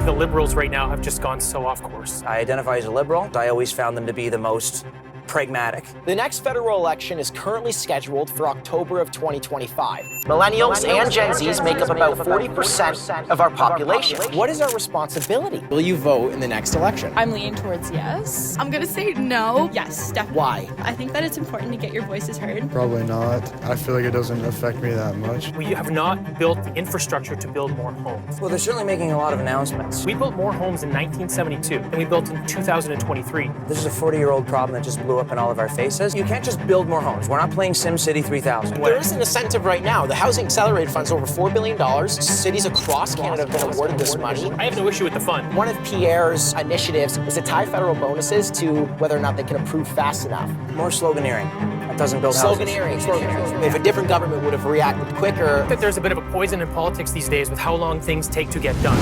the Liberals right now have just gone so off course. I identify as a Liberal. I always found them to be the most pragmatic. The next federal election is currently scheduled for October of 2025. Millennials and Gen Zs make up about 40% of our population. What is our responsibility? Will you vote in the next election? I'm leaning towards yes. I'm gonna say no. Yes, definitely. Why? I think that it's important to get your voices heard. Probably not. I feel like it doesn't affect me that much. We have not built the infrastructure to build more homes. Well, they're certainly making a lot of announcements. We built more homes in 1972 than we built in 2023. This is a 40-year-old problem that just blew up in all of our faces. You can't just build more homes. We're not playing SimCity 3000. There is an incentive right now. The Housing Accelerator Fund's over $4 billion. Cities across Canada have been awarded this money. I have no issue with the fund. One of Pierre's initiatives is to tie federal bonuses to whether or not they can approve fast enough. More sloganeering. That doesn't build houses. Sloganeering. If a different government would have reacted quicker. That there's a bit of a poison in politics these days with how long things take to get done.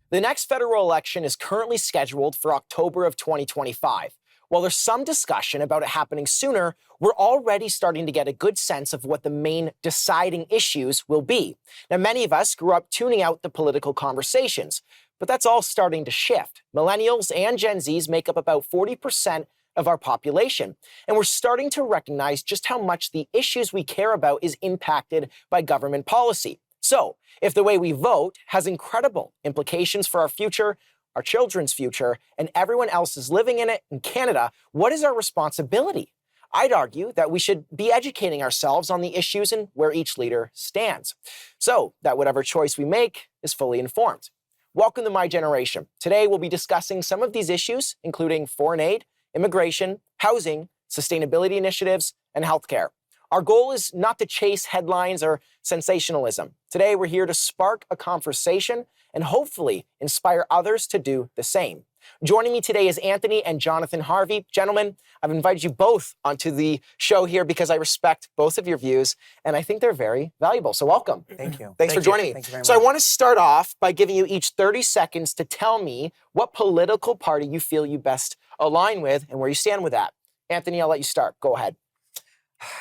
The next federal election is currently scheduled for October of 2025. While there's some discussion about it happening sooner, we're already starting to get a good sense of what the main deciding issues will be. Now, many of us grew up tuning out the political conversations, but that's all starting to shift. Millennials and Gen Zs make up about 40% of our population, and we're starting to recognize just how much the issues we care about is impacted by government policy. So, if the way we vote has incredible implications for our future, our children's future, and everyone else is living in it in Canada, what is our responsibility? I'd argue that we should be educating ourselves on the issues and where each leader stands, so that whatever choice we make is fully informed. Welcome to My Generation. Today, we'll be discussing some of these issues, including foreign aid, immigration, housing, sustainability initiatives, and healthcare. Our goal is not to chase headlines or sensationalism. Today, we're here to spark a conversation and hopefully inspire others to do the same. Joining me today is Anthony and Jonathan Harvey. Gentlemen, I've invited you both onto the show here because I respect both of your views, and I think they're very valuable. So welcome. Thank you. Thanks for joining me. Thank you very much. So I want to start off by giving you each 30 seconds to tell me what political party you feel you best align with and where you stand with that. Anthony, I'll let you start. Go ahead.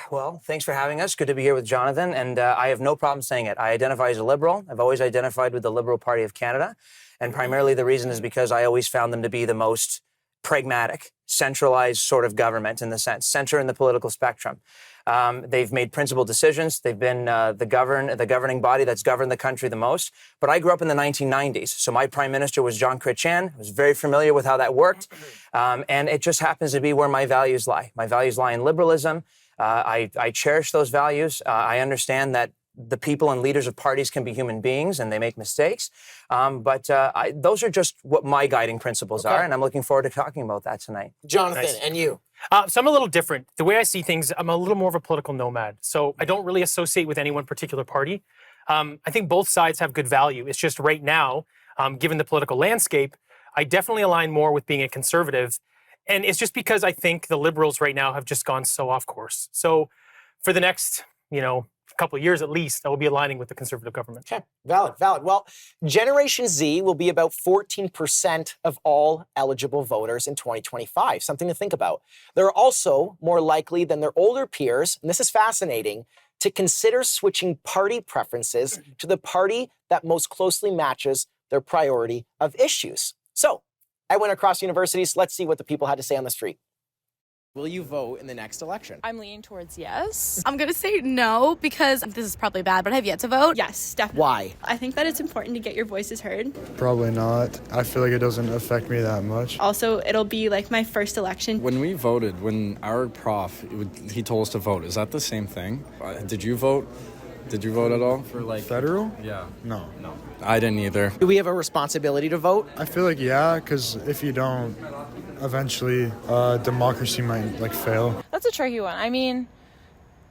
Well, thanks for having us. Good to be here with Jonathan, and I have no problem saying it. I identify as a Liberal. I've always identified with the Liberal Party of Canada, and primarily the reason is because I always found them to be the most pragmatic, centralized sort of government in the sense, center in the political spectrum. They've made principled decisions. They've been the governing body that's governed the country the most. But I grew up in the 1990s, so my prime minister was John Chrétien. I was very familiar with how that worked, and it just happens to be where my values lie. My values lie in liberalism. I cherish those values. I understand that the people and leaders of parties can be human beings and they make mistakes. But those are just what my guiding principles are, and I'm looking forward to talking about that tonight. Jonathan, Nice. and you? So I'm a little different. The way I see things, I'm a little more of a political nomad. So I don't really associate with any one particular party. I think both sides have good value. It's just right now, given the political landscape, I definitely align more with being a conservative. And it's just because I think the Liberals right now have just gone so off course. So for the next, couple of years at least, I will be aligning with the Conservative government. Okay, valid. Well, Generation Z will be about 14% of all eligible voters in 2025, something to think about. They're also more likely than their older peers, and this is fascinating, to consider switching party preferences to the party that most closely matches their priority of issues. So, I went across universities. Let's see what the people had to say on the street. Will you vote in the next election? I'm leaning towards yes. I'm going to say no because this is probably bad, but I have yet to vote. Yes, definitely. Why? I think that it's important to get your voices heard. Probably not. I feel like it doesn't affect me that much. Also, it'll be like my first election. When we voted, when our prof, he told us to vote, is that the same thing? Did you vote? Did you vote at all? For Federal? Yeah. No. I didn't either. Do we have a responsibility to vote? I feel like yeah, because if you don't, eventually democracy might fail. That's a tricky one. I mean,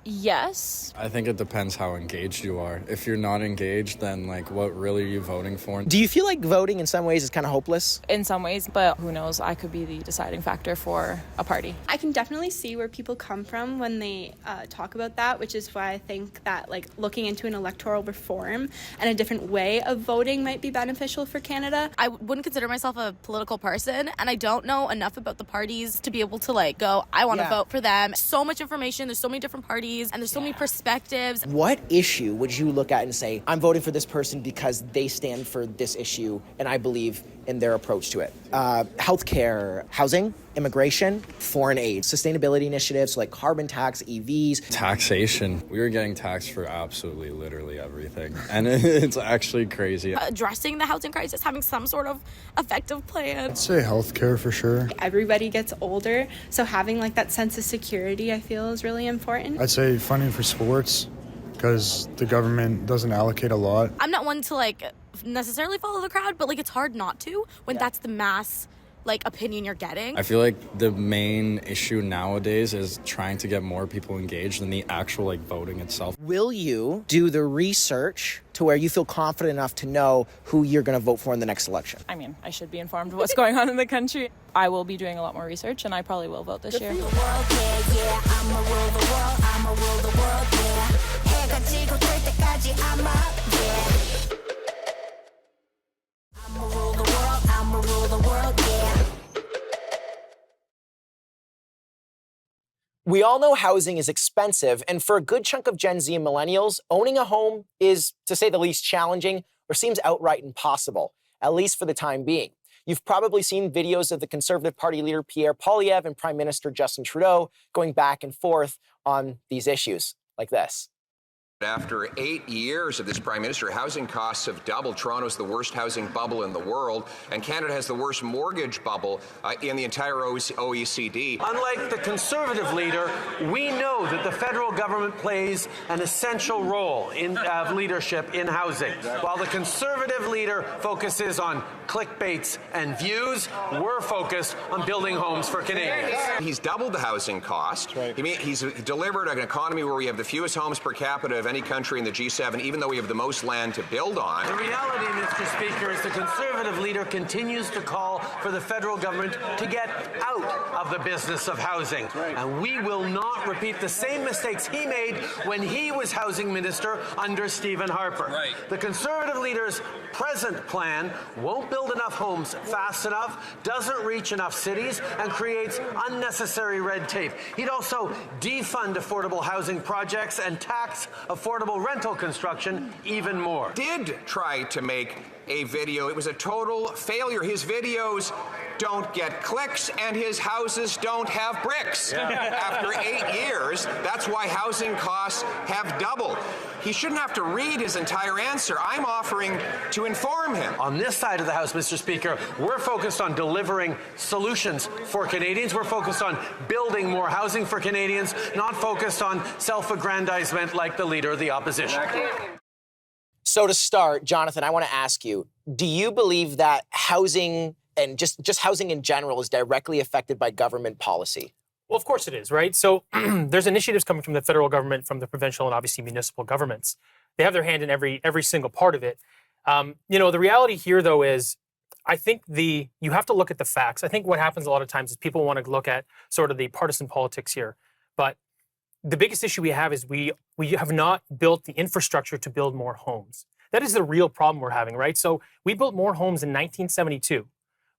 yes. I think it depends how engaged you are. If you're not engaged, then what really are you voting for? Do you feel like voting in some ways is kind of hopeless? In some ways, but who knows? I could be the deciding factor for a party. I can definitely see where people come from when they talk about that, which is why I think that looking into an electoral reform and a different way of voting might be beneficial for Canada. I wouldn't consider myself a political person, and I don't know enough about the parties to be able to go, I want to vote for them. So much information. There's so many different parties. parties, and there's so many perspectives. What issue would you look at and say, I'm voting for this person because they stand for this issue and I believe in their approach to it? Healthcare, housing, immigration, foreign aid, sustainability initiatives like carbon tax, EVs. Taxation. We were getting taxed for absolutely literally everything. And it's actually crazy. Addressing the housing crisis, having some sort of effective plan. I'd say healthcare for sure. Everybody gets older, so having like that sense of security, I feel, is really important. I'd say funding for sports because the government doesn't allocate a lot. I'm not one to like necessarily follow the crowd, but like it's hard not to when that's the mass like opinion you're getting. I feel like the main issue nowadays is trying to get more people engaged than the actual like voting itself. Will you do the research to where you feel confident enough to know who you're going to vote for in the next election? I mean, I should be informed of what's going on in the country. I will be doing a lot more research, and I probably will vote this year. We all know housing is expensive, and for a good chunk of Gen Z and Millennials, owning a home is, to say the least, challenging or seems outright impossible, at least for the time being. You've probably seen videos of the Conservative Party leader Pierre Poilievre and Prime Minister Justin Trudeau going back and forth on these issues like this. After 8 years of this Prime Minister, housing costs have doubled. Toronto's the worst housing bubble in the world, and Canada has the worst mortgage bubble in the entire OECD. Unlike the Conservative leader, we know that the federal government plays an essential role in leadership in housing. While the Conservative leader focuses on clickbaits and views, we're focused on building homes for Canadians. He's doubled the housing cost. Right. He's delivered an economy where we have the fewest homes per capita of any country in the G7, even though we have the most land to build on. The reality, Mr. Speaker, is the Conservative leader continues to call for the federal government to get out of the business of housing. Right. And we will not repeat the same mistakes he made when he was housing minister under Stephen Harper. Right. The Conservative leader's present plan won't build enough homes fast enough, doesn't reach enough cities, and creates unnecessary red tape. He'd also defund affordable housing projects and tax affordable rental construction even more. Did try to make a video. It was a total failure. His videos don't get clicks and his houses don't have bricks. Yeah. After 8 years, that's why housing costs have doubled. He shouldn't have to read his entire answer. I'm offering to inform him. On this side of the House, Mr. Speaker, we're focused on delivering solutions for Canadians. We're focused on building more housing for Canadians, not focused on self-aggrandizement like the leader of the opposition. So to start, Jonathan, I want to ask you, do you believe that housing and just housing in general is directly affected by government policy? Well, of course it is, right? So there's initiatives coming from the federal government, from the provincial and obviously municipal governments. They have their hand in every single part of it. The reality here, though, is I think you have to look at the facts. I think what happens a lot of times is people want to look at sort of the partisan politics here. But the biggest issue we have is we have not built the infrastructure to build more homes. That is the real problem we're having, right? So we built more homes in 1972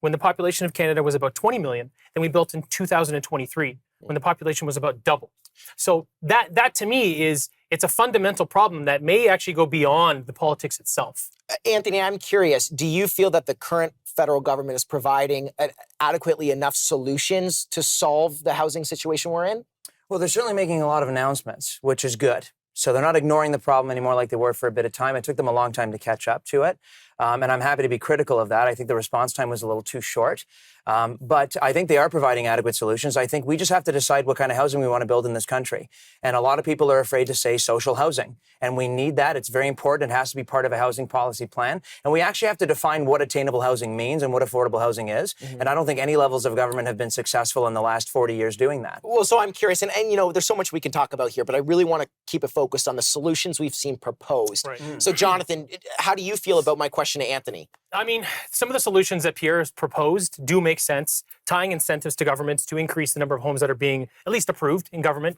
when the population of Canada was about 20 million than we built in 2023 when the population was about double. So that to me it's a fundamental problem that may actually go beyond the politics itself. Anthony, I'm curious, do you feel that the current federal government is providing adequately enough solutions to solve the housing situation we're in? Well, they're certainly making a lot of announcements, which is good. So they're not ignoring the problem anymore like they were for a bit of time. It took them a long time to catch up to it. And I'm happy to be critical of that. I think the response time was a little too short. But I think they are providing adequate solutions. I think we just have to decide what kind of housing we want to build in this country. And a lot of people are afraid to say social housing. And we need that. It's very important. It has to be part of a housing policy plan. And we actually have to define what attainable housing means and what affordable housing is. Mm-hmm. And I don't think any levels of government have been successful in the last 40 years doing that. Well, so I'm curious, and there's so much we can talk about here, but I really want to keep it focused on the solutions we've seen proposed. Right. So Jonathan, how do you feel about my question to Anthony? I mean, some of the solutions that Pierre has proposed do make sense, tying incentives to governments to increase the number of homes that are being at least approved in government.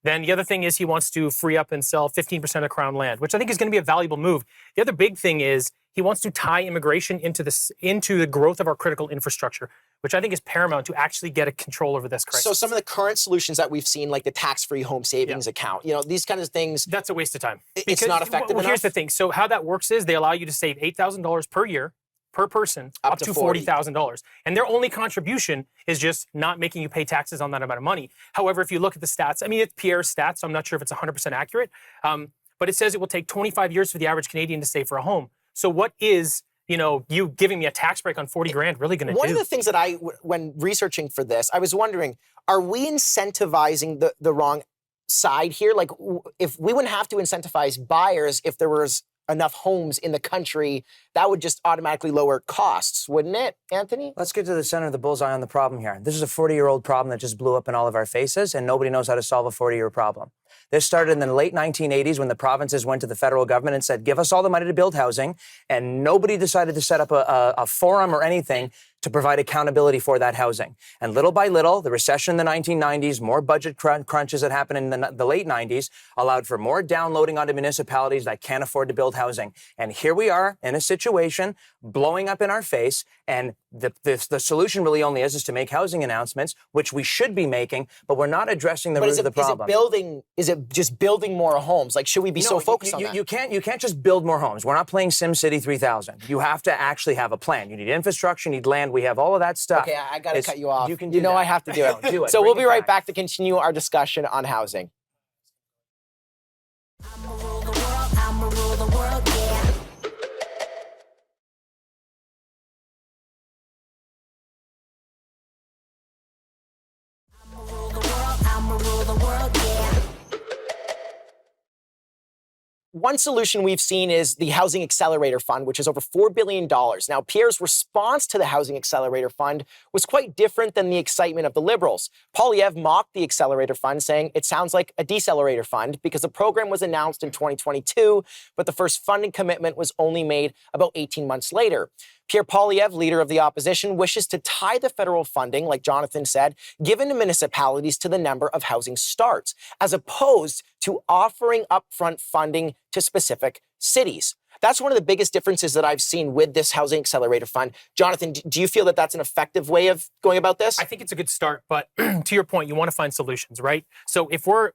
Then the other thing is he wants to free up and sell 15% of Crown land, which I think is going to be a valuable move. The other big thing is he wants to tie immigration into the growth of our critical infrastructure. which I think is paramount to actually get a control over this crisis. So some of the current solutions that we've seen, like the tax-free home savings account, these kinds of things. That's a waste of time. It's not effective well, enough? Here's the thing. So how that works is they allow you to save $8,000 per year, per person, up to $40,000. And their only contribution is just not making you pay taxes on that amount of money. However, if you look at the stats, I mean, it's Pierre's stats, so I'm not sure if it's 100% accurate, but it says it will take 25 years for the average Canadian to save for a home. So what is, you giving me a tax break on 40 grand really going to do? One of the things that when researching for this, I was wondering, are we incentivizing the wrong side here? Like, if we wouldn't have to incentivize buyers if there was enough homes in the country, that would just automatically lower costs, wouldn't it, Anthony? Let's get to the center of the bullseye on the problem here. This is a 40-year-old problem that just blew up in all of our faces, and nobody knows how to solve a 40-year problem. This started in the late 1980s when the provinces went to the federal government and said, give us all the money to build housing, and nobody decided to set up a forum or anything to provide accountability for that housing. And little by little, the recession in the 1990s, more budget crunches that happened in the late 90s, allowed for more downloading onto municipalities that can't afford to build housing. And here we are in a situation blowing up in our face, and the solution really only is to make housing announcements, which we should be making, but we're not addressing the root of the problem. Is it just building more homes? Like, should we be so focused on that? You can't just build more homes. We're not playing SimCity 3000. You have to actually have a plan. You need infrastructure, you need land. We have all of that stuff. Okay, I got to cut you off. You can do that. I have to do it. Do it. So Bring we'll be it right back to continue our discussion on housing. I'ma rule the world, I'ma rule the world, yeah. I'ma rule the world, I'ma rule the world, yeah. One solution we've seen is the Housing Accelerator Fund, which is over $4 billion. Now, Pierre's response to the Housing Accelerator Fund was quite different than the excitement of the Liberals. Poilievre mocked the Accelerator Fund, saying it sounds like a decelerator fund because the program was announced in 2022, but the first funding commitment was only made about 18 months later. Pierre Poilievre, leader of the opposition, wishes to tie the federal funding, like Jonathan said, given to municipalities to the number of housing starts, as opposed to offering upfront funding to specific cities. That's one of the biggest differences that I've seen with this Housing Accelerator Fund. Jonathan, do you feel that that's an effective way of going about this? I think it's a good start, but to your point, you want to find solutions, right? So if we're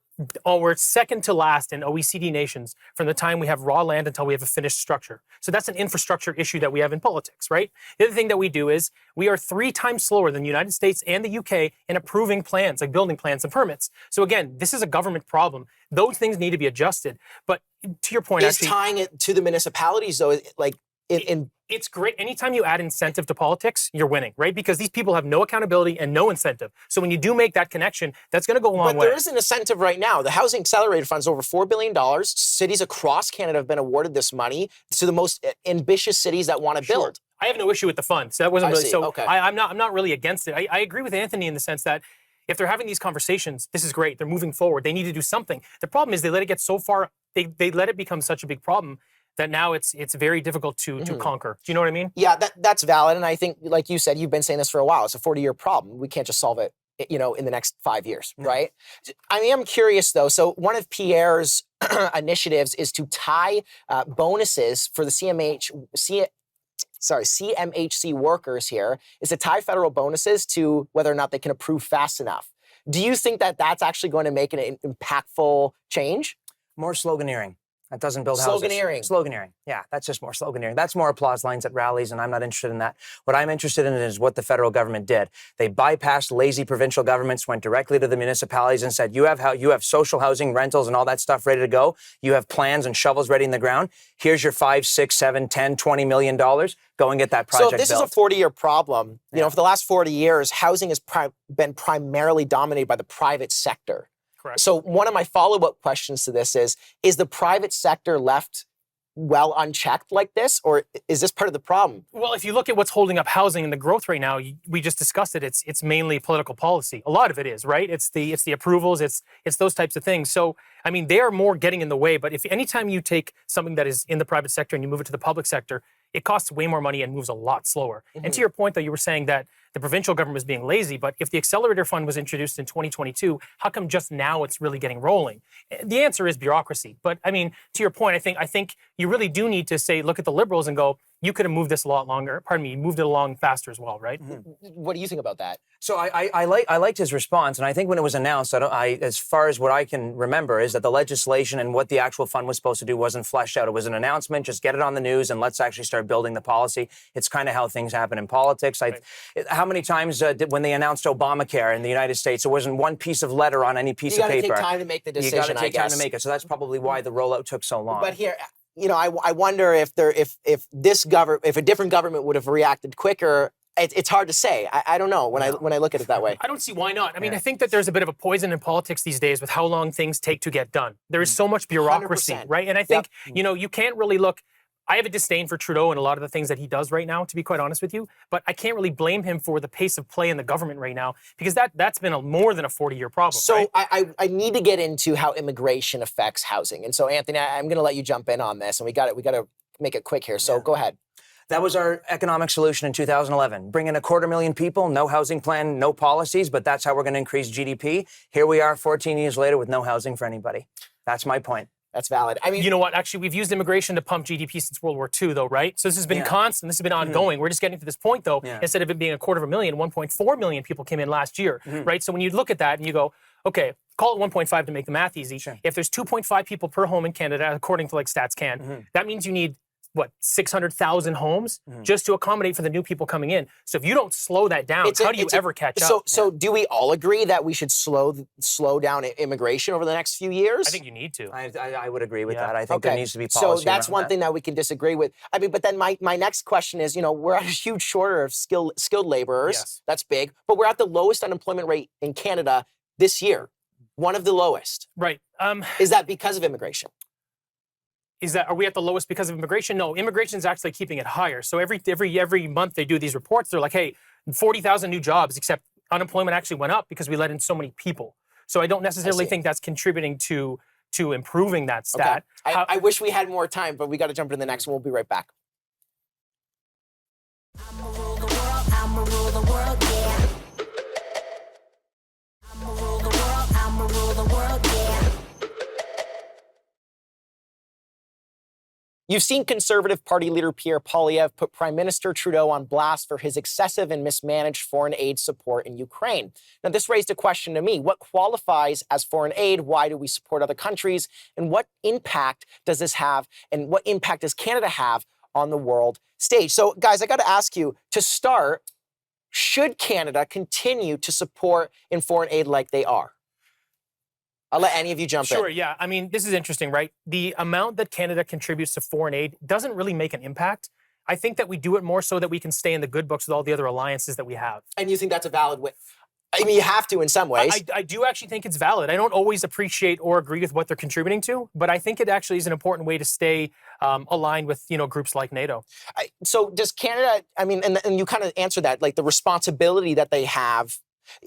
second to last in OECD nations from the time we have raw land until we have a finished structure. So that's an infrastructure issue that we have in politics, right? The other thing that we do is we are 3 times slower than the United States and the UK in approving plans, like building plans and permits. So again, this is a government problem. Those things need to be adjusted. But to your point, is tying it to the municipalities, though, like it's great. Anytime you add incentive to politics, you're winning, right? Because these people have no accountability and no incentive. So when you do make that connection, that's going to go a long way. But there is an incentive right now. The Housing Accelerator Fund is over $4 billion. Cities across Canada have been awarded this money to the most ambitious cities that want to build. I have no issue with the fund. So that wasn't really so. Okay. I'm not really against it. I agree with Anthony in the sense that if they're having these conversations, this is great. They're moving forward. They need to do something. The problem is they let it get so far. They let it become such a big problem that now it's very difficult to conquer. Do you know what I mean? Yeah, that's valid. And I think, like you said, you've been saying this for a while. It's a 40-year problem. We can't just solve it, in the next 5 years, right? I am curious, though. So one of Pierre's initiatives is to tie bonuses for the CMHC workers here, is to tie federal bonuses to whether or not they can approve fast enough. Do you think that that's actually going to make an impactful change? More sloganeering. That doesn't build houses. Sloganeering. Yeah, that's just more sloganeering. That's more applause lines at rallies, and I'm not interested in that. What I'm interested in is what the federal government did. They bypassed lazy provincial governments, went directly to the municipalities and said, you have social housing, rentals, and all that stuff ready to go. You have plans and shovels ready in the ground. Here's your $5, $6, $7, $10, $20 million. Go and get that project built. So if this is a 40-year problem, for the last 40 years, housing has been primarily dominated by the private sector. Correct. So one of my follow-up questions to this is the private sector left well unchecked like this, or is this part of the problem? Well, if you look at what's holding up housing and the growth right now, we just discussed it. It's mainly political policy. A lot of it is, right? It's the approvals. It's those types of things. So, I mean, they are more getting in the way. But if anytime you take something that is in the private sector and you move it to the public sector, it costs way more money and moves a lot slower. And to your point, though, you were saying that the provincial government was being lazy, but if the Accelerator Fund was introduced in 2022, how come just now it's really getting rolling? The answer is bureaucracy. But I mean, to your point, I think you really do need to look at the Liberals and go, you could have moved this a lot longer. Pardon me, moved it along faster as well, right? What do you think about that? So I liked his response, and I think when it was announced, as far as what I can remember, is that the legislation and what the actual fund was supposed to do wasn't fleshed out. It was an announcement, just get it on the news, and let's actually start building the policy. It's kind of how things happen in politics. How many times when they announced Obamacare in the United States, there wasn't one piece of letter on any piece of paper. You got to take time to make the decision. You got to take time to make it. So that's probably why the rollout took so long. But here, I wonder if a different government would have reacted quicker. It's hard to say. I don't know when I look at it that way. I don't see why not. I mean, I think that there's a bit of a poison in politics these days with how long things take to get done. There is so much bureaucracy, 100%. right? And I think, you can't really look. I have a disdain for Trudeau and a lot of the things that he does right now, to be quite honest with you. But I can't really blame him for the pace of play in the government right now, because that's been more than a 40-year problem. So right? I need to get into how immigration affects housing. And so, Anthony, I'm going to let you jump in on this, and we got to make it quick here. So go ahead. That was our economic solution in 2011. Bring in 250,000 people, no housing plan, no policies, but that's how we're going to increase GDP. Here we are 14 years later with no housing for anybody. That's my point. That's valid. I mean, you know what? Actually, we've used immigration to pump GDP since World War II, though, right? So this has been constant. This has been ongoing. We're just getting to this point, though. Instead of it being 250,000, 1.4 million people came in last year, right? So when you look at that and you go, okay, call it 1.5 to make the math easy. Sure. If there's 2.5 people per home in Canada, according to Stats Can, that means you need 600,000 homes just to accommodate for the new people coming in. So if you don't slow that down, how do you ever catch up? So do we all agree that we should slow down immigration over the next few years? I think you need to. I would agree with that. I think there needs to be policy. So that's one thing that we can disagree with. I mean, but then my next question is, we're at a huge shortage of skilled laborers. Yes. That's big. But we're at the lowest unemployment rate in Canada this year. One of the lowest. Right. Is that because of immigration? Are we at the lowest because of immigration? No, immigration is actually keeping it higher. So every month they do these reports. They're like, hey, 40,000 new jobs, except unemployment actually went up because we let in so many people. So I don't necessarily think that's contributing to improving that stat. Okay. I wish we had more time, but we got to jump into the next one. We'll be right back. I'ma rule the world, I'ma rule the world, yeah. I'ma rule the world, I'ma rule the world, yeah. You've seen Conservative Party leader Pierre Poilievre put Prime Minister Trudeau on blast for his excessive and mismanaged foreign aid support in Ukraine. Now, this raised a question to me. What qualifies as foreign aid? Why do we support other countries? And what impact does this have? And what impact does Canada have on the world stage? So, guys, I got to ask you, to start, should Canada continue to support in foreign aid like they are? I'll let any of you jump in. Sure, yeah. I mean, this is interesting, right? The amount that Canada contributes to foreign aid doesn't really make an impact. I think that we do it more so that we can stay in the good books with all the other alliances that we have. And you think that's a valid way? I mean, you have to in some ways. I do actually think it's valid. I don't always appreciate or agree with what they're contributing to, but I think it actually is an important way to stay aligned with, groups like NATO. So does Canada, I mean, and you kind of answer that, like the responsibility that they have.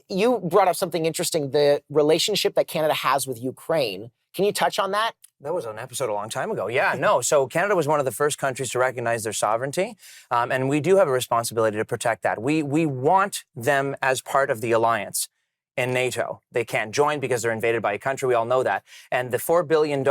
You brought up something interesting, the relationship that Canada has with Ukraine. Can you touch on that? That was an episode a long time ago. Yeah, no. So Canada was one of the first countries to recognize their sovereignty, and we do have a responsibility to protect that. We want them as part of the alliance in NATO. They can't join because they're invaded by a country. We all know that. And the $4 billion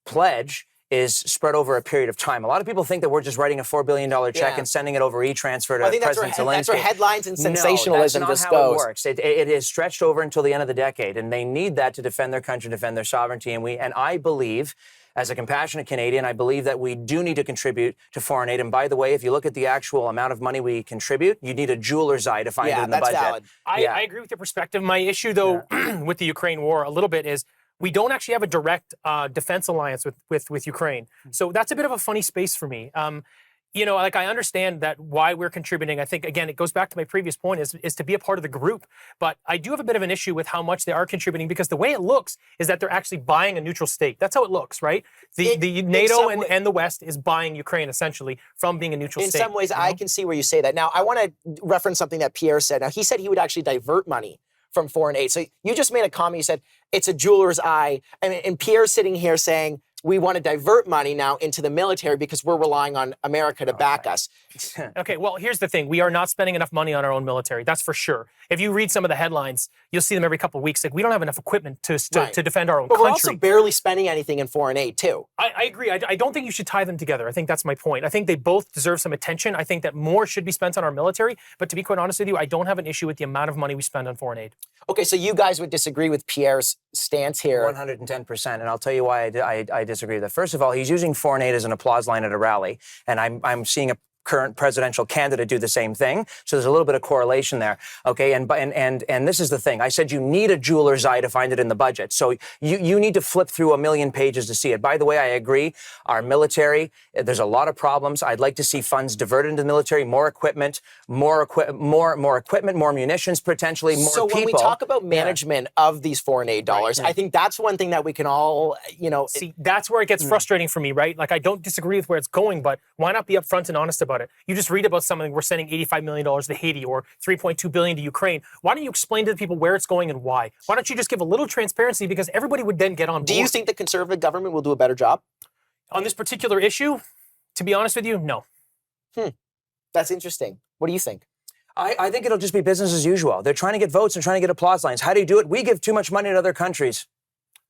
pledge is spread over a period of time. A lot of people think that we're just writing a $4 billion check and sending it over e-transfer to President Zelensky. That's where headlines and sensationalism just goes. goes. No, that's not how it works. It is stretched over until the end of the decade, and they need that to defend their country, defend their sovereignty. And I believe, as a compassionate Canadian, I believe that we do need to contribute to foreign aid. And by the way, if you look at the actual amount of money we contribute, you need a jeweler's eye to find it in the budget. Valid. I agree with your perspective. My issue, though, with the Ukraine war a little bit is we don't actually have a direct defense alliance with Ukraine. So that's a bit of a funny space for me. I understand that why we're contributing. I think, again, it goes back to my previous point is to be a part of the group. But I do have a bit of an issue with how much they are contributing, because the way it looks is that they're actually buying a neutral state. That's how it looks, right? The NATO and the West is buying Ukraine, essentially, from being a neutral state. In some ways, I can see where you say that. Now, I want to reference something that Pierre said. Now, he said he would actually divert money from foreign aid. So you just made a comment. You said it's a jeweler's eye. And Pierre's sitting here saying we want to divert money now into the military because we're relying on America to back us. Okay, well, here's the thing. We are not spending enough money on our own military. That's for sure. If you read some of the headlines, you'll see them every couple of weeks. Like, we don't have enough equipment to defend our own But country. we're also barely spending anything in foreign aid, too. I agree. I don't think you should tie them together. I think that's my point. I think they both deserve some attention. I think that more should be spent on our military. But to be quite honest with you, I don't have an issue with the amount of money we spend on foreign aid. Okay, so you guys would disagree with Pierre's stance here. 110%. And I'll tell you why I disagree with that. First of all, he's using foreign aid as an applause line at a rally. And I'm seeing a current presidential candidate do the same thing. So there's a little bit of correlation there. Okay, and this is the thing. I said you need a jeweler's eye to find it in the budget. So you need to flip through a million pages to see it. By the way, I agree. Our military, there's a lot of problems. I'd like to see funds diverted into the military, more equipment, more munitions, potentially more so people. When we talk about management of these foreign aid dollars, I think that's one thing that we can all, see, that's where it gets frustrating for me, right? Like, I don't disagree with where it's going, but why not be upfront and honest about it? You just read about something, we're sending $85 million to Haiti or $3.2 billion to Ukraine. Why don't you explain to the people where it's going and why? Why don't you just give a little transparency, because everybody would then get on board. Do you think the Conservative government will do a better job? On this particular issue, to be honest with you, no. That's interesting. What do you think? I think it'll just be business as usual. They're trying to get votes and trying to get applause lines. How do you do it? We give too much money to other countries.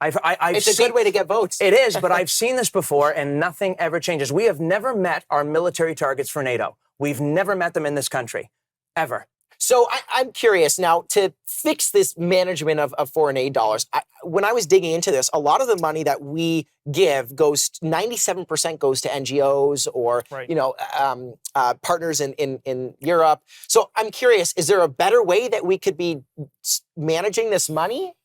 It's a good way to get votes. It is, but I've seen this before, and nothing ever changes. We have never met our military targets for NATO. We've never met them in this country, ever. So I'm curious now, to fix this management of foreign aid dollars. When I was digging into this, a lot of the money that we give goes, 97% goes to NGOs or partners in Europe. So I'm curious, is there a better way that we could be managing this money?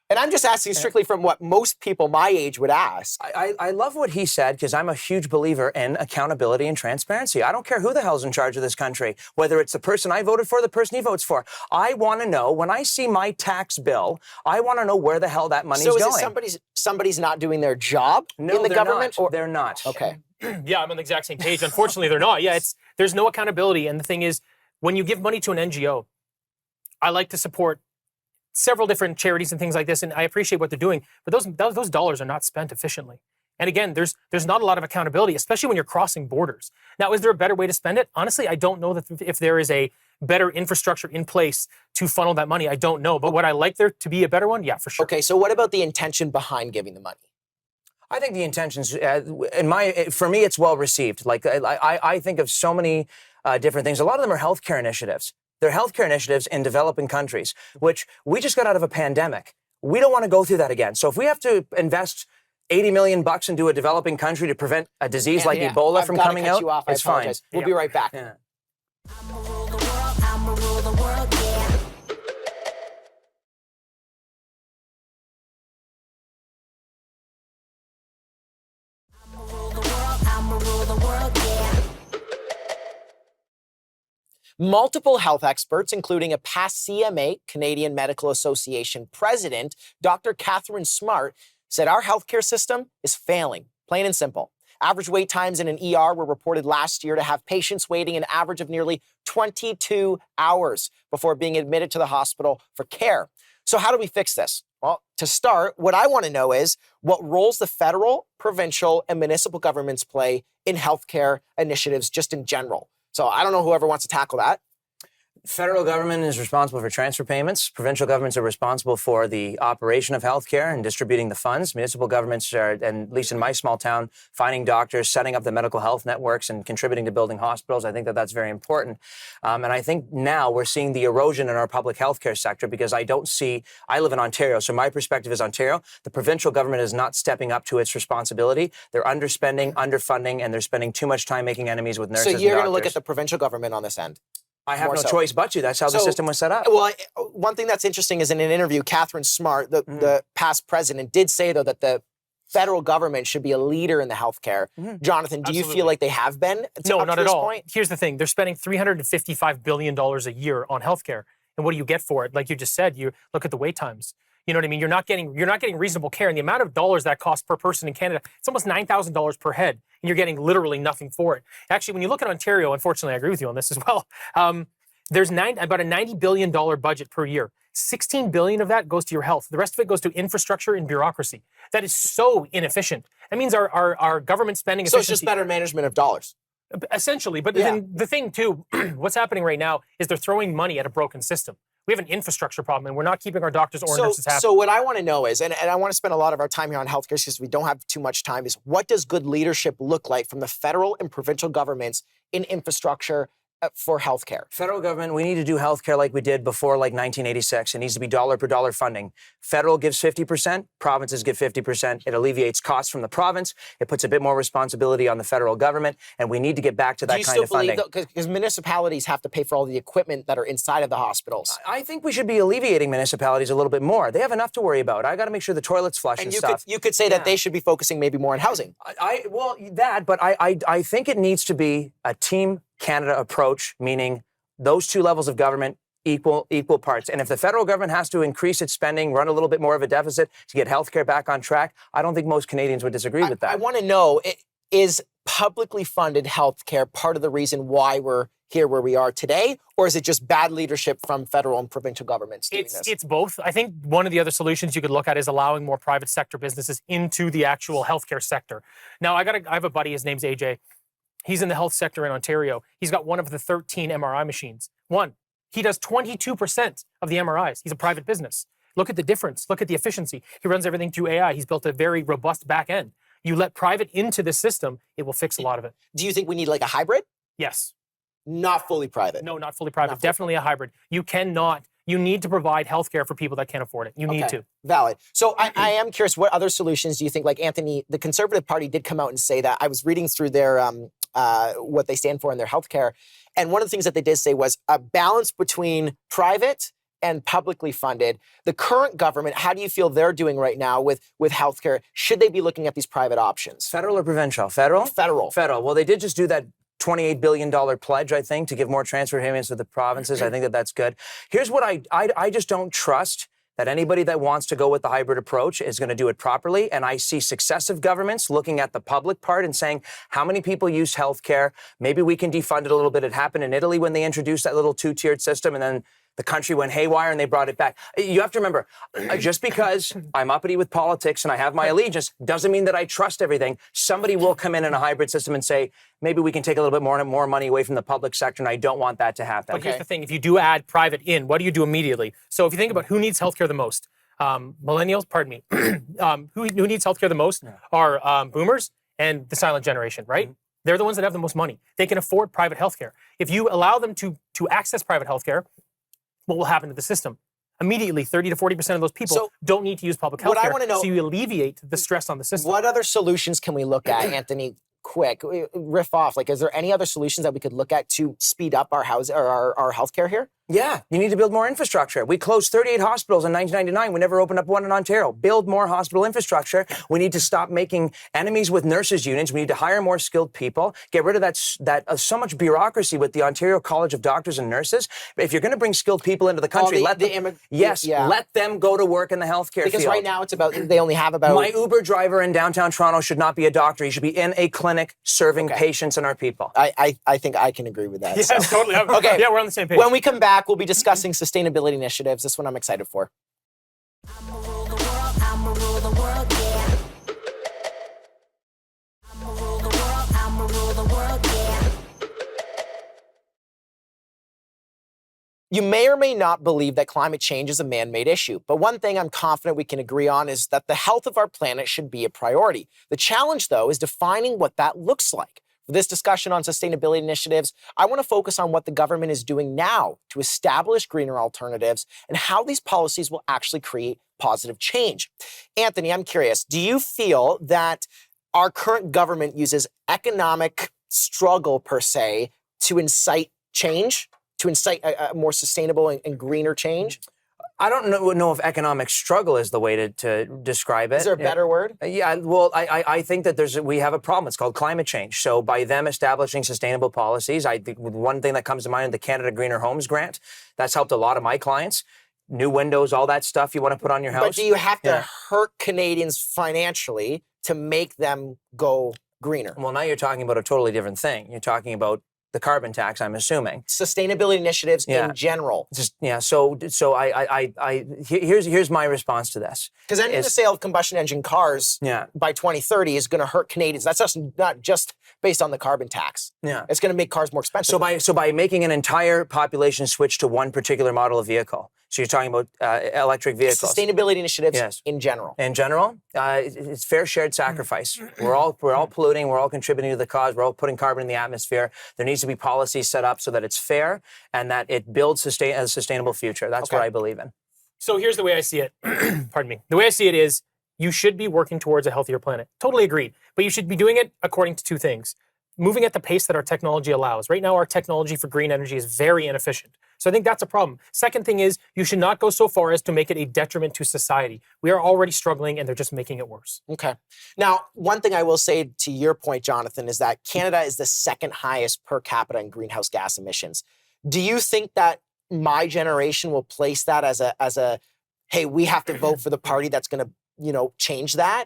And I'm just asking strictly from what most people my age would ask. I love what he said, because I'm a huge believer in accountability and transparency. I don't care who the hell's in charge of this country, whether it's the person I voted for or the person he votes for. I want to know, when I see my tax bill, I want to know where the hell that money's going. So is it somebody's not doing their job in the government? Or they're not. Okay. Yeah, I'm on the exact same page. Unfortunately, they're not. Yeah, there's no accountability. And the thing is, when you give money to an NGO, I like to support several different charities and things like this, and I appreciate what they're doing, but those dollars are not spent efficiently. And again, there's not a lot of accountability, especially when you're crossing borders. Now, is there a better way to spend it? Honestly, I don't know that if there is a better infrastructure in place to funnel that money. I don't know, but would I like there to be a better one? Yeah, for sure. Okay, so what about the intention behind giving the money? I think the intentions, for me, it's well received. Like, I think of so many different things. A lot of them are healthcare initiatives. They're healthcare initiatives in developing countries, which we just got out of a pandemic. We don't want to go through that again. So if we have to invest $80 million into a developing country to prevent a disease like Ebola from coming out, it's fine. We'll be right back. Yeah. I'ma rule the world, I'ma rule the world, yeah. I'ma rule the world, I'ma rule the world, yeah. Multiple health experts, including a past CMA, Canadian Medical Association president, Dr. Catherine Smart, said our healthcare system is failing, plain and simple. Average wait times in an ER were reported last year to have patients waiting an average of nearly 22 hours before being admitted to the hospital for care. So how do we fix this? Well, to start, what I want to know is what roles the federal, provincial, and municipal governments play in healthcare initiatives just in general. So I don't know whoever wants to tackle that. Federal government is responsible for transfer payments. Provincial governments are responsible for the operation of healthcare and distributing the funds. Municipal governments are, and at least in my small town, finding doctors, setting up the mental health networks, and contributing to building hospitals. I think that that's very important. And I think now we're seeing the erosion in our public healthcare sector, because I live in Ontario, so my perspective is Ontario. The provincial government is not stepping up to its responsibility. They're underspending, underfunding, and they're spending too much time making enemies with nurses and doctors. So you're going to look at the provincial government on this end? I have no choice but to. That's how the system was set up. Well, one thing that's interesting is in an interview, Catherine Smart, the past president, did say, though, that the federal government should be a leader in the healthcare. Jonathan, do you feel like they have been? No, not at all. Here's the thing. They're spending $355 billion a year on healthcare. And what do you get for it? Like you just said, you look at the wait times. You know what I mean? You're not getting reasonable care. And the amount of dollars that costs per person in Canada, it's almost $9,000 per head. And you're getting literally nothing for it. Actually, when you look at Ontario, unfortunately, I agree with you on this as well. There's about a $90 billion budget per year. 16 billion of that goes to your health. The rest of it goes to infrastructure and bureaucracy. That is so inefficient. That means our government spending So efficiency, it's just better management of dollars. essentially. But then the thing too, what's happening right now is they're throwing money at a broken system. We have an infrastructure problem, and we're not keeping our doctors or nurses happy. So what I want to know is, and I want to spend a lot of our time here on healthcare because we don't have too much time, is what does good leadership look like from the federal and provincial governments in infrastructure for healthcare? Federal government, we need to do healthcare like we did before, like 1986. It needs to be dollar per dollar funding. Federal gives 50%, provinces give 50%. It alleviates costs from the province. It puts a bit more responsibility on the federal government, and we need to get back to that kind of funding. Because municipalities have to pay for all the equipment that are inside of the hospitals. I think we should be alleviating municipalities a little bit more. They have enough to worry about. I got to make sure the toilets flush and stuff. You could say that they should be focusing maybe more on housing. But I think it needs to be a Team Canada approach, meaning those two levels of government equal parts. And if the federal government has to increase its spending, run a little bit more of a deficit to get healthcare back on track, I don't think most Canadians would disagree with that. I want to know, is publicly funded healthcare part of the reason why we're here where we are today, or is it just bad leadership from federal and provincial governments doing this? It's both. I think one of the other solutions you could look at is allowing more private sector businesses into the actual healthcare sector. Now, I have a buddy, his name's AJ. He's in the health sector in Ontario. He's got one of the 13 MRI machines. He does 22% of the MRIs. He's a private business. Look at the difference. Look at the efficiency. He runs everything through AI. He's built a very robust back end. You let private into the system, it will fix a lot of it. Do you think we need like a hybrid? Yes. Not fully private? No, not fully private. Definitely a hybrid. You need to provide healthcare for people that can't afford it. You need to. Valid. So I am curious, what other solutions do you think, like Anthony, the Conservative Party did come out and say that. I was reading through their what they stand for in their healthcare. And one of the things that they did say was a balance between private and publicly funded. The current government, how do you feel they're doing right now with healthcare? Should they be looking at these private options? Federal or provincial? Federal? Federal. Federal. Well, they did just do that $28 billion pledge, I think, to give more transfer payments to the provinces. I think that's good. Here's what I just don't trust that anybody that wants to go with the hybrid approach is going to do it properly. And I see successive governments looking at the public part and saying, how many people use healthcare? Maybe we can defund it a little bit. It happened in Italy when they introduced that little two-tiered system, and then the country went haywire and they brought it back. You have to remember, just because I'm uppity with politics and I have my allegiance doesn't mean that I trust everything. Somebody will come in a hybrid system and say, maybe we can take a little bit more money away from the public sector, and I don't want that to happen. But here's the thing. If you do add private in, what do you do immediately? So if you think about who needs healthcare the most, millennials, pardon me, who needs healthcare the most are boomers and the silent generation, right? They're the ones that have the most money. They can afford private healthcare. If you allow them to access private healthcare, what will happen to the system? Immediately, 30 to 40% of those people don't need to use public health care. So you alleviate the stress on the system. What other solutions can we look at, Anthony? Quick, riff off. Like, is there any other solutions that we could look at to speed up our healthcare here? Yeah, you need to build more infrastructure. We closed 38 hospitals in 1999. We never opened up one in Ontario. Build more hospital infrastructure. We need to stop making enemies with nurses unions. We need to hire more skilled people. Get rid of that so much bureaucracy with the Ontario College of Doctors and Nurses. If you're going to bring skilled people into the country, let them go to work in the healthcare field. Because right now it's about, they only have about... My Uber driver in downtown Toronto should not be a doctor. He should be in a clinic serving patients and our people. I think I can agree with that. Yeah, totally. Okay. Yeah, we're on the same page. When we come back, we'll be discussing sustainability initiatives. This one I'm excited for. I'ma rule the world, I'ma rule the world, yeah. I'ma rule the world, I'ma rule the world, yeah. You may or may not believe that climate change is a man-made issue, but one thing I'm confident we can agree on is that the health of our planet should be a priority. The challenge, though, is defining what that looks like. For this discussion on sustainability initiatives, I want to focus on what the government is doing now to establish greener alternatives and how these policies will actually create positive change. Anthony, I'm curious, do you feel that our current government uses economic struggle, per se, to incite change, to incite a more sustainable and greener change? I don't know if economic struggle is the way to describe it. Is there a better word? Yeah, well, I think that we have a problem. It's called climate change. So by them establishing sustainable policies, I think one thing that comes to mind is the Canada Greener Homes Grant. That's helped a lot of my clients. New windows, all that stuff you want to put on your house. But do you have to hurt Canadians financially to make them go greener? Well, now you're talking about a totally different thing. You're talking about the carbon tax, I'm assuming. Sustainability initiatives Yeah. in general. Just so here's my response to this. Because ending the sale of combustion engine cars by 2030 is going to hurt Canadians. That's just not just based on the carbon tax. Yeah. It's going to make cars more expensive. So by making an entire population switch to one particular model of vehicle. So you're talking about electric vehicles. Sustainability initiatives in general. In general, it's fair shared sacrifice. We're all polluting. We're all contributing to the cause. We're all putting carbon in the atmosphere. There needs to be policies set up so that it's fair and that it builds a sustainable future. That's what I believe in. So here's the way I see it. Pardon me. The way I see it is you should be working towards a healthier planet. Totally agreed. But you should be doing it according to two things. Moving at the pace that our technology allows. Right now, our technology for green energy is very inefficient. So I think that's a problem. Second thing is you should not go so far as to make it a detriment to society. We are already struggling and they're just making it worse. Okay. Now, one thing I will say to your point, Jonathan, is that Canada is the second highest per capita in greenhouse gas emissions. Do you think that my generation will place that as a hey, we have to vote for the party that's going to, change that?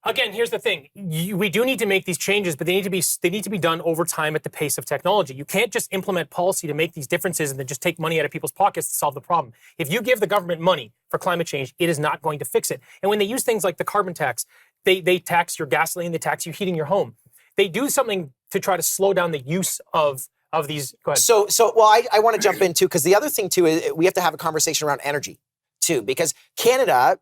Again, here's the thing. We do need to make these changes, but they need to be done over time at the pace of technology. You can't just implement policy to make these differences and then just take money out of people's pockets to solve the problem. If you give the government money for climate change, it is not going to fix it. And when they use things like the carbon tax, they tax your gasoline, they tax you heating your home. They do something to try to slow down the use of these. Go ahead. So I want to jump in too, because the other thing too is we have to have a conversation around energy too, because Canada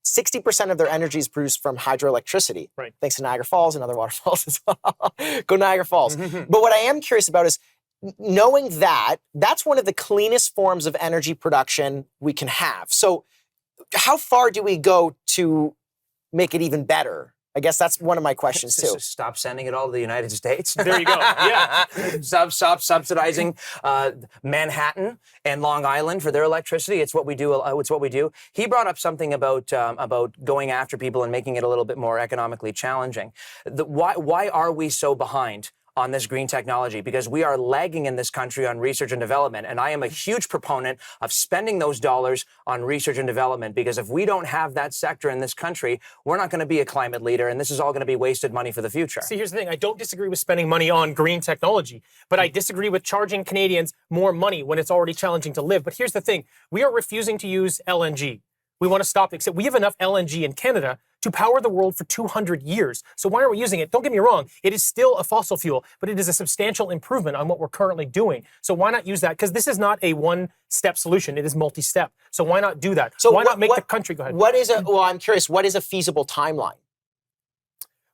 60% of their energy is produced from hydroelectricity. Right. Thanks to Niagara Falls and other waterfalls as well. Go Niagara Falls. But what I am curious about is knowing that that's one of the cleanest forms of energy production we can have. So how far do we go to make it even better? I guess that's one of my questions too. Stop sending it all to the United States. There you go. Yeah. Stop subsidizing Manhattan and Long Island for their electricity. It's what we do. It's what we do. He brought up something about going after people and making it a little bit more economically challenging. Why are we so behind on this green technology? Because we are lagging in this country on research and development. And I am a huge proponent of spending those dollars on research and development, because if we don't have that sector in this country, we're not going to be a climate leader. And this is all going to be wasted money for the future. See, here's the thing. I don't disagree with spending money on green technology, but I disagree with charging Canadians more money when it's already challenging to live. But here's the thing. We are refusing to use LNG. We want to stop it. We have enough LNG in Canada to power the world for 200 years. So why are we using it? Don't get me wrong. It is still a fossil fuel, but it is a substantial improvement on what we're currently doing. So why not use that? Because this is not a one-step solution. It is multi-step. So why not do that? So why not make the country go ahead? I'm curious, what is a feasible timeline?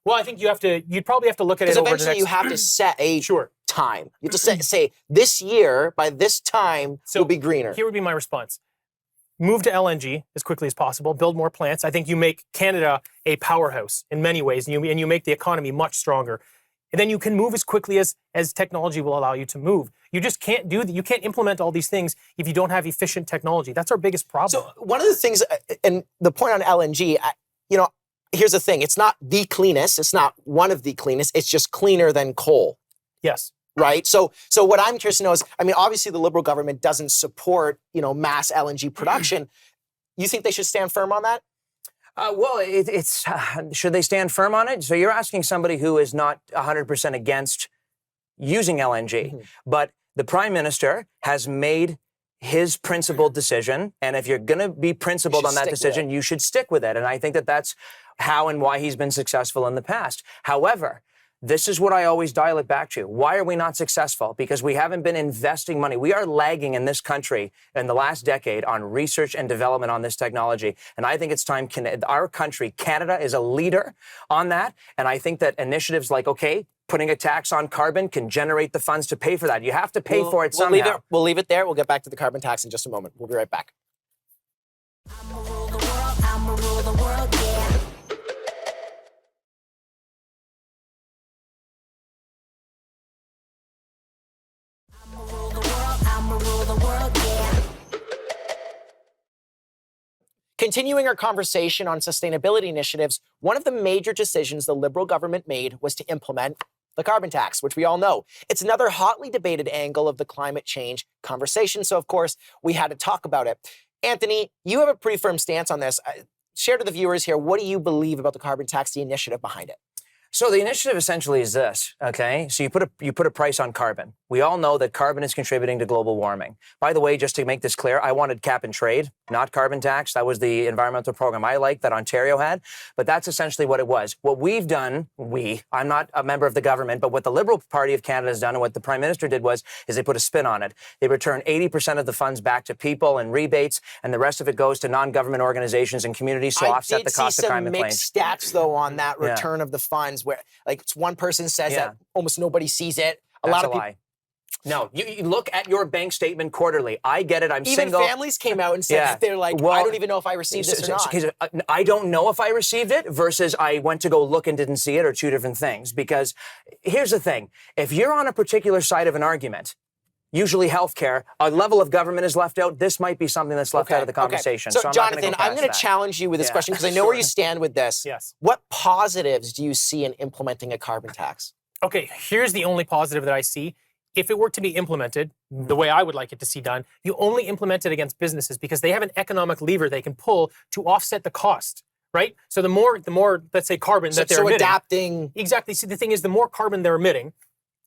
Well, I think you'd probably have to look at it over over eventually the next... you have to set a time. You have to say this year, by this time, will be greener. Here would be my response. Move to LNG as quickly as possible, build more plants. I think you make Canada a powerhouse in many ways, and you make the economy much stronger. And then you can move as quickly as technology will allow you to move. You just can't do that. You can't implement all these things if you don't have efficient technology. That's our biggest problem. So one of the things, and the point on LNG, here's the thing. It's not the cleanest. It's not one of the cleanest. It's just cleaner than coal. Yes. Right. So what I'm curious to know is, obviously the Liberal government doesn't support, mass LNG production. You think they should stand firm on that? Should they stand firm on it? So you're asking somebody who is not 100% against using LNG, but the Prime Minister has made his principled decision. And if you're going to be principled on that decision, you should stick with it. And I think that that's how and why he's been successful in the past. However, this is what I always dial it back to. Why are we not successful? Because we haven't been investing money. We are lagging in this country in the last decade on research and development on this technology. And I think it's time our country, Canada, is a leader on that. And I think that initiatives like, putting a tax on carbon can generate the funds to pay for that. You have to pay for it somehow. We'll leave it there. We'll get back to the carbon tax in just a moment. We'll be right back. I'ma rule the world, I'ma rule the world, yeah. Continuing our conversation on sustainability initiatives, one of the major decisions the Liberal government made was to implement the carbon tax, which we all know. It's another hotly debated angle of the climate change conversation, so of course, we had to talk about it. Anthony, you have a pretty firm stance on this. Share to the viewers here, what do you believe about the carbon tax, the initiative behind it? So the initiative essentially is this, okay? So you put a price on carbon. We all know that carbon is contributing to global warming. By the way, just to make this clear, I wanted cap and trade, not carbon tax. That was the environmental program I liked that Ontario had, but that's essentially what it was. What we've done, I'm not a member of the government, but what the Liberal Party of Canada has done and what the Prime Minister did is they put a spin on it. They return 80% of the funds back to people and rebates, and the rest of it goes to non-government organizations and communities to offset the cost of climate I did claims. see some mixed stats, though, on that return of the funds, where like one person says that almost nobody sees it. A lot of people. No, you look at your bank statement quarterly. I get it. I'm single. Even families came out and said that they're like, I don't even know if I received this or not. I don't know if I received it versus I went to go look and didn't see it, are two different things. Because here's the thing. If you're on a particular side of an argument, usually healthcare, a level of government is left out. This might be something that's left out of the conversation. So I'm Jonathan, I'm going to challenge you with this question because I know where you stand with this. Yes. What positives do you see in implementing a carbon tax? Okay, here's the only positive that I see. If it were to be implemented the way I would like it to see done, you only implement it against businesses because they have an economic lever they can pull to offset the cost, right? So the more, let's say, carbon that they're emitting. So adapting. Exactly. See, the thing is, the more carbon they're emitting,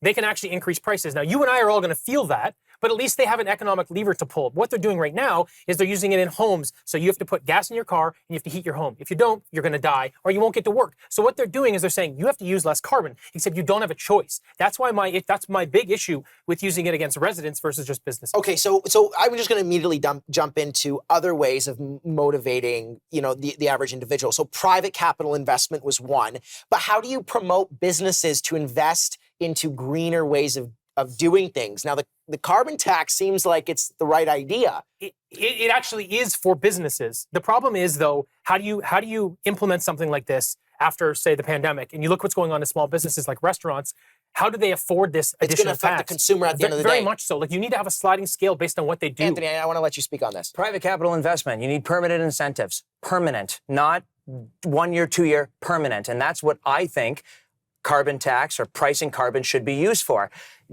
they can actually increase prices. Now, you and I are all going to feel that, but at least they have an economic lever to pull. What they're doing right now is they're using it in homes. So you have to put gas in your car and you have to heat your home. If you don't, you're going to die or you won't get to work. So what they're doing is they're saying you have to use less carbon, except you don't have a choice. That's why that's my big issue with using it against residents versus just businesses. Okay, so I'm just going to immediately jump into other ways of motivating, the average individual. So private capital investment was one, but how do you promote businesses to invest into greener ways of doing things? Now, the carbon tax seems like it's the right idea. It actually is for businesses. The problem is, though, how do you implement something like this after, say, the pandemic? And you look what's going on in small businesses like restaurants. How do they afford this additional tax? It's going to affect the consumer at the end of the day. Very much so. Like, you need to have a sliding scale based on what they do. Anthony, I want to let you speak on this. Private capital investment. You need permanent incentives. Permanent, not 1 year, 2 year, permanent. And that's what I think carbon tax or pricing carbon should be used for.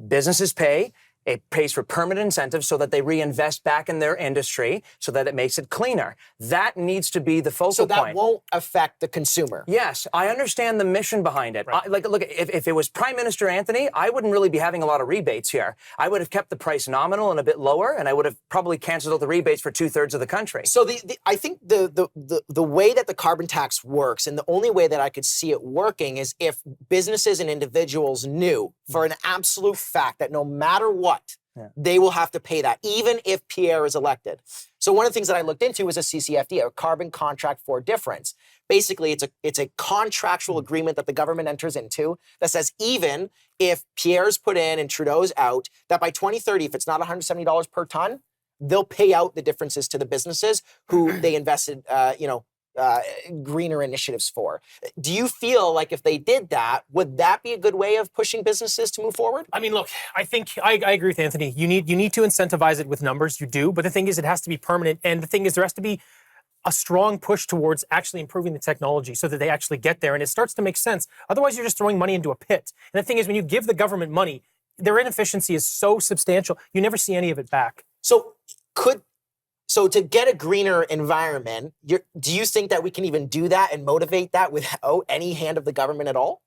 Businesses pay. It pays for permanent incentives so that they reinvest back in their industry so that it makes it cleaner. That needs to be the focal point. So that won't affect the consumer. Yes, I understand the mission behind it. Right. Look, if it was Prime Minister Anthony, I wouldn't really be having a lot of rebates here. I would have kept the price nominal and a bit lower, and I would have probably canceled out the rebates for 2/3 of the country. So I think the way that the carbon tax works, and the only way that I could see it working, is if businesses and individuals knew for an absolute fact that no matter what, they will have to pay that, even if Pierre is elected. So one of the things that I looked into was a CCFD, a carbon contract for difference. Basically, it's a contractual agreement that the government enters into that says even if Pierre's put in and Trudeau's out, that by 2030, if it's not $170 per ton, they'll pay out the differences to the businesses who they invested, greener initiatives for. Do you feel like if they did that, would that be a good way of pushing businesses to move forward? I mean, look, I think I agree with Anthony. You need to incentivize it with numbers. You do, but the thing is, it has to be permanent. And the thing is, there has to be a strong push towards actually improving the technology so that they actually get there, and it starts to make sense. Otherwise, you're just throwing money into a pit. And the thing is, when you give the government money, their inefficiency is so substantial, you never see any of it back. So to get a greener environment, do you think that we can even do that and motivate that without any hand of the government at all?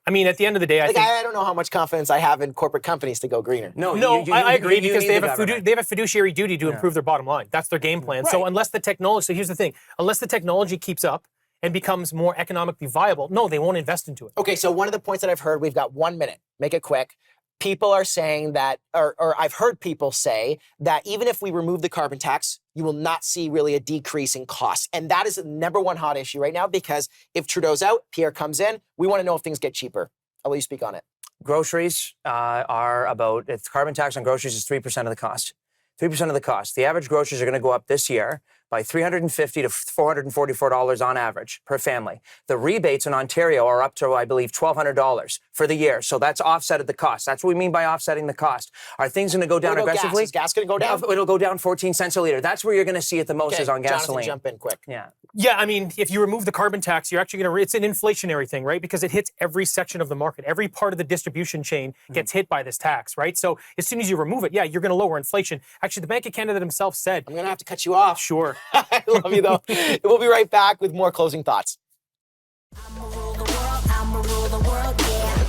I mean, at the end of the day, I don't know how much confidence I have in corporate companies to go greener. I agree because they have a fiduciary duty to improve their bottom line. That's their game plan. Right. So here's the thing, unless the technology keeps up and becomes more economically viable, no, they won't invest into it. Okay, so one of the points that I've heard, we've got 1 minute, make it quick. People are saying that, or I've heard people say that even if we remove the carbon tax, you will not see really a decrease in costs. And that is the number one hot issue right now, because if Trudeau's out, Pierre comes in, we want to know if things get cheaper. I'll let you speak on it. Groceries carbon tax on groceries is 3% of the cost. 3% of the cost. The average groceries are going to go up this year by $350 to $444 on average per family. The rebates in Ontario are up to, I believe, $1,200 for the year. So that's offset at the cost. That's what we mean by offsetting the cost. Are things going to go down aggressively? Is gas going to go down? It'll go down 14 cents a liter. That's where you're going to see it the most is on gasoline. Jonathan, jump in quick. Yeah, I mean, if you remove the carbon tax, you're actually it's an inflationary thing, right? Because it hits every section of the market. Every part of the distribution chain gets hit by this tax, right? So as soon as you remove it, you're going to lower inflation. Actually, the Bank of Canada themselves said... I'm going to have to cut you off. Sure. I love you, though. We'll be right back with more closing thoughts. I'ma rule the world, I'ma world, yeah.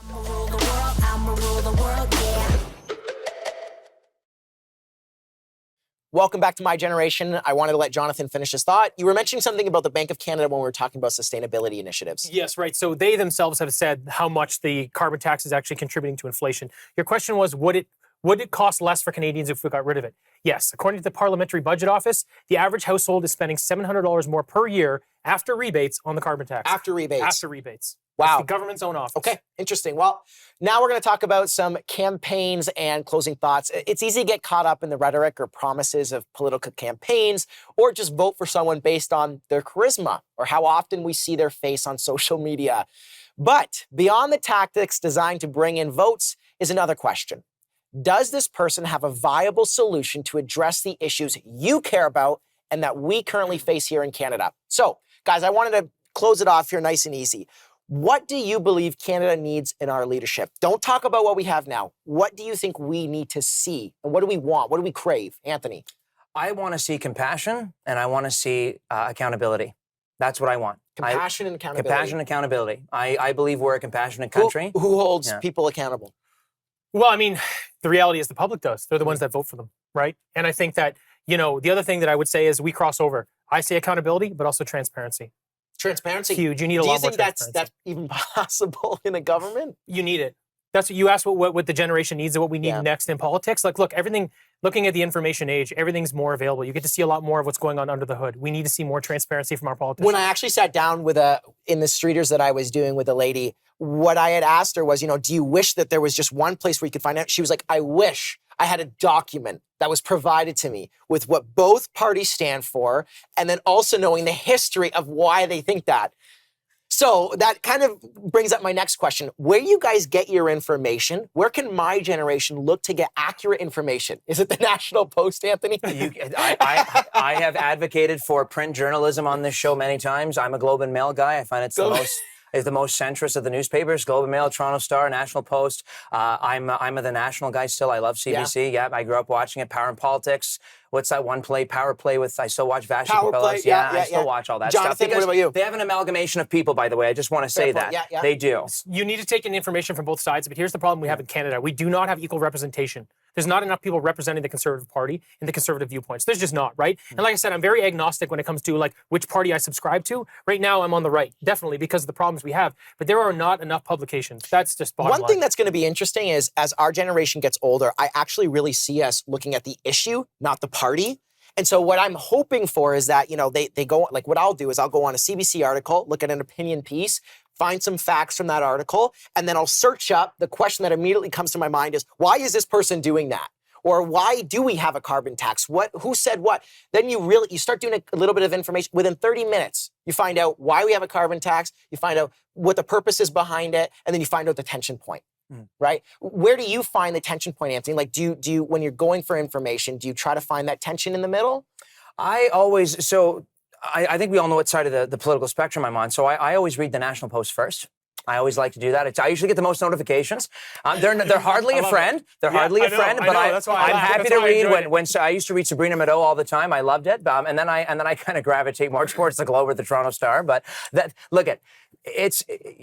I'ma rule the world, I'ma rule the world, yeah. Welcome back to My Generation. I wanted to let Jonathan finish his thought. You were mentioning something about the Bank of Canada when we were talking about sustainability initiatives. Yes, right. So they themselves have said how much the carbon tax is actually contributing to inflation. Your question was, would it cost less for Canadians if we got rid of it? Yes. According to the Parliamentary Budget Office, the average household is spending $700 more per year after rebates on the carbon tax. After rebates. After rebates. Wow. It's the government's own office. Okay, interesting. Well, now we're going to talk about some campaigns and closing thoughts. It's easy to get caught up in the rhetoric or promises of political campaigns, or just vote for someone based on their charisma or how often we see their face on social media. But beyond the tactics designed to bring in votes is another question. Does this person have a viable solution to address the issues you care about and that we currently face here in Canada? So, guys, I wanted to close it off here nice and easy. What do you believe Canada needs in our leadership? Don't talk about what we have now. What do you think we need to see? And what do we want? What do we crave? Anthony? I want to see compassion and I want to see accountability. That's what I want. Compassion and accountability. Compassion and accountability. I believe we're a compassionate country. Who holds people accountable? Well, I mean, the reality is the public does. They're the ones that vote for them, right? And I think that, the other thing that I would say is we cross over. I say accountability, but also transparency. Transparency? Huge. You need a lot more transparency. Do you think that's even possible in a government? You need it. That's what you asked what the generation needs and what we need next in politics. Like, look, looking at the information age, everything's more available. You get to see a lot more of what's going on under the hood. We need to see more transparency from our politicians. When I actually sat down in the streeters that I was doing with a lady, what I had asked her was, do you wish that there was just one place where you could find out? She was like, I wish I had a document that was provided to me with what both parties stand for, and then also knowing the history of why they think that. So that kind of brings up my next question. Where do you guys get your information? Where can my generation look to get accurate information? Is it the National Post, Anthony? I have advocated for print journalism on this show many times. I'm a Globe and Mail guy. I find it's the most centrist of the newspapers. Globe and Mail, Toronto Star, National Post. I'm the national guy still. I love CBC. Yeah, I grew up watching it. Power and Politics. What's that one play? Power Play with, I still watch Vashi Power Capellas. Play, I still watch all that Jonathan, stuff. what about you? They have an amalgamation of people, by the way. I just want to say that. Yeah. They do. You need to take in information from both sides, but here's the problem we have in Canada. We do not have equal representation. There's not enough people representing the Conservative Party and the Conservative viewpoints. There's just not, right? And like I said, I'm very agnostic when it comes to which party I subscribe to. Right now, I'm on the right, definitely, because of the problems we have. But there are not enough publications. That's just bottom line. One thing that's going to be interesting is as our generation gets older, I actually really see us looking at the issue, not the party. And so what I'm hoping for is that, they go, what I'll do is I'll go on a CBC article, look at an opinion piece, find some facts from that article, and then I'll search up. The question that immediately comes to my mind is, why is this person doing that? Or why do we have a carbon tax? Who said what? Then you start doing a little bit of information. Within 30 minutes, you find out why we have a carbon tax, you find out what the purpose is behind it, and then you find out the tension point. Right? Where do you find the tension point, Anthony? Do you when you're going for information, do you try to find that tension in the middle? I think we all know what side of the political spectrum I'm on. So I always read the National Post first. I always like to do that. I usually get the most notifications. They're hardly a friend. They're hardly a friend, but I'm happy to read. When I used to read Sabrina Madeau all the time, I loved it. And then I kind of gravitate more towards the Globe or the Toronto Star. But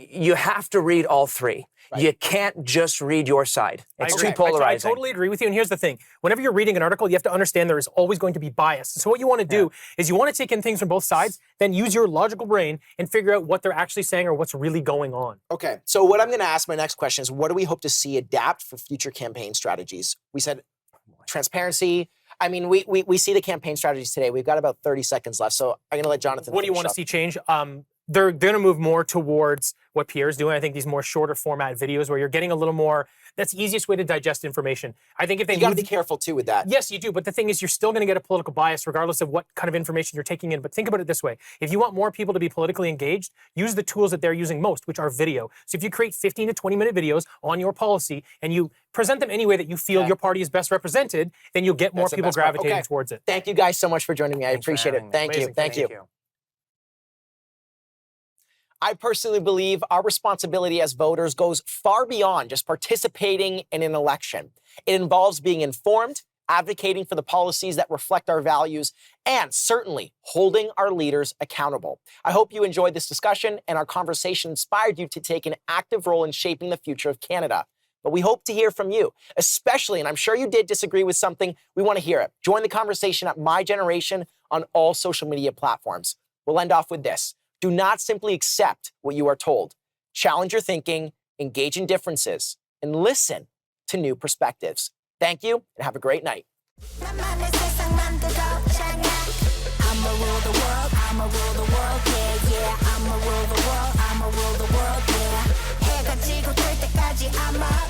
you have to read all three. Right. You can't just read your side. It's too polarizing. I totally agree with you. And here's the thing. Whenever you're reading an article, you have to understand there is always going to be bias. So what you want to do is you want to take in things from both sides, then use your logical brain and figure out what they're actually saying or what's really going on. Okay. So what I'm going to ask my next question is, what do we hope to see adapt for future campaign strategies? We said transparency. I mean, we see the campaign strategies today. We've got about 30 seconds left. So I'm going to let Jonathan What do you want to see change? They're going to move more towards what Pierre's doing. I think these more shorter format videos where you're getting a little more, that's the easiest way to digest information. I think if they You got to be careful too with that. Yes, you do. But the thing is, you're still going to get a political bias regardless of what kind of information you're taking in. But think about it this way. If you want more people to be politically engaged, use the tools that they're using most, which are video. So if you create 15 to 20 minute videos on your policy and you present them any way that you feel your party is best represented, then you'll get more people gravitating towards it. Thank you guys so much for joining me. I appreciate it. Thank you. Thank you. I personally believe our responsibility as voters goes far beyond just participating in an election. It involves being informed, advocating for the policies that reflect our values, and certainly holding our leaders accountable. I hope you enjoyed this discussion and our conversation inspired you to take an active role in shaping the future of Canada. But we hope to hear from you, especially, and I'm sure you did disagree with something, we want to hear it. Join the conversation at My Generation on all social media platforms. We'll end off with this. Do not simply accept what you are told. Challenge your thinking, engage in differences, and listen to new perspectives. Thank you, and have a great night. I'ma rule the world, I'ma rule the world, yeah, yeah. I'ma rule the world, I'ma rule the world, yeah. 해가 지고 뜰 때까지 I'ma